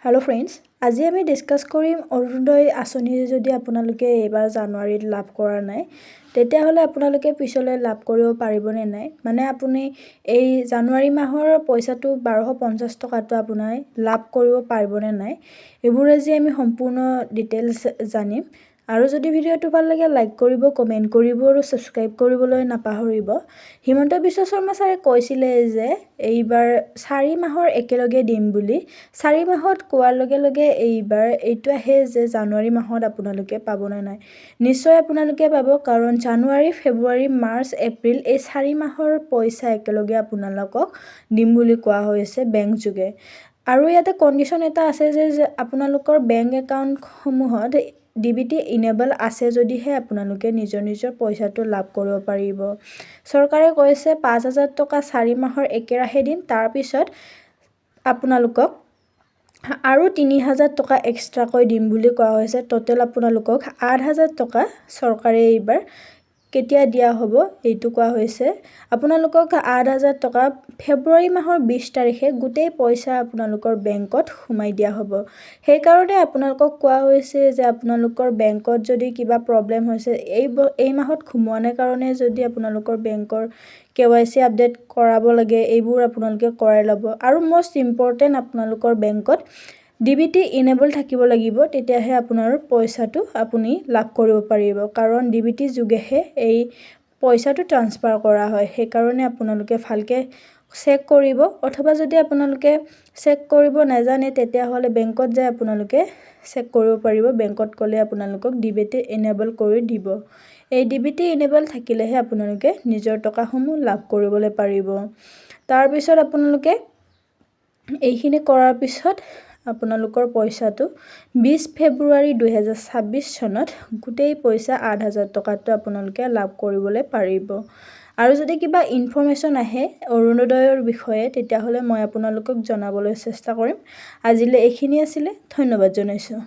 Hello' friends, আজি আমি discuss কৰিম অৰুণোদয় আঁচনি যদি আপোনালোকে এইবাৰ জানুৱাৰীত লাভ কৰা নাই তেতিয়াহ'লে আপোনালোকে পিছলৈ লাভ কৰিব পাৰিবনে নাই। মানে আপুনি এই জানুৱাৰী মাহৰ পইচাটো 1250 টকাটো আপোনাৰ লাভ কৰিব পাৰিবনে নাই, এইবোৰ আজি আমি সম্পূৰ্ণ ডিটেইলছ জানিম। আৰু যদি ভিডিঅ'টো ভাল লাগে লাইক কৰিব, কমেণ্ট কৰিব আৰু ছাবস্ক্ৰাইব কৰিবলৈ নাপাহৰিব। হিমন্ত বিশ্ব শৰ্মা ছাৰে কৈছিলে যে এইবাৰ 4 মাহৰ একেলগে দিম বুলি। 4 মাহত কোৱাৰ লগে লগে এইবাৰ এইটো আহে যে জানুৱাৰী মাহত আপোনালোকে পাবনে নাই। নিশ্চয় আপোনালোকে পাব, কাৰণ জানুৱাৰী, ফেব্ৰুৱাৰী, মাৰ্চ, এপ্ৰিল এই 4 মাহৰ পইচা একেলগে আপোনালোকক দিম বুলি কোৱা হৈছে বেংক যোগে। আৰু ইয়াতে কণ্ডিশ্যন এটা আছে যে আপোনালোকৰ বেংক একাউণ্টসমূহত DBT ইনেবল আছে যদিহে আপোনালোকে নিজৰ পইচাটো লাভ কৰিব পাৰিব। চৰকাৰে কৈছে 5000 টকা 4 মাহৰ একেৰাহে দিম, তাৰপিছত আপোনালোকক আৰু 3000 টকা এক্সট্ৰাকৈ দিম বুলি কোৱা হৈছে। টোটেল আপোনালোকক 8000 টকা চৰকাৰে এইবাৰ কেতিয়া দিয়া হ'ব এইটো কোৱা হৈছে। আপোনালোকক 8000 টকা ফেব্ৰুৱাৰী মাহৰ 20 তাৰিখে গোটেই পইচা আপোনালোকৰ বেংকত সোমাই দিয়া হ'ব। সেইকাৰণে আপোনালোকক কোৱা হৈছে যে আপোনালোকৰ বেংকত যদি কিবা প্ৰব্লেম হৈছে, এই মাহত সোমোৱা নাই কাৰণে যদি আপোনালোকৰ বেংকৰ KYC আপডেট কৰাব লাগে, এইবোৰ আপোনালোকে কৰাই ল'ব। আৰু মষ্ট ইম্পৰ্টেণ্ট, আপোনালোকৰ বেংকত DBT ইনেবল থাকিব লাগিব, তেতিয়াহে আপোনাৰ পইচাটো আপুনি লাভ কৰিব পাৰিব। কাৰণ DBT যোগেহে এই পইচাটো ট্ৰান্সফাৰ কৰা হয়। সেইকাৰণে আপোনালোকে ভালকৈ চেক কৰিব, অথবা যদি আপোনালোকে চেক কৰিব নাজানে তেতিয়াহ'লে বেংকত যাই আপোনালোকে চেক কৰিব পাৰিব। বেংকত গ'লে আপোনালোকক DBT ইনেবল কৰি দিব। এই DBT ইনেবল থাকিলেহে আপোনালোকে নিজৰ টকাসমূহ লাভ কৰিবলৈ পাৰিব। তাৰপিছত আপোনালোকে এইখিনি কৰাৰ পিছত আপোনালোকৰ পইচাটো 20 ফেব্ৰুৱাৰী 2026 চনত গোটেই পইচা 8000 টকাটো আপোনালোকে লাভ কৰিবলৈ পাৰিব। আৰু যদি কিবা ইনফৰমেশ্যন আহে অৰুণোদয়ৰ বিষয়ে তেতিয়াহ'লে মই আপোনালোকক জনাবলৈ চেষ্টা কৰিম। আজিলৈ এইখিনি আছিলে, ধন্যবাদ জনাইছোঁ।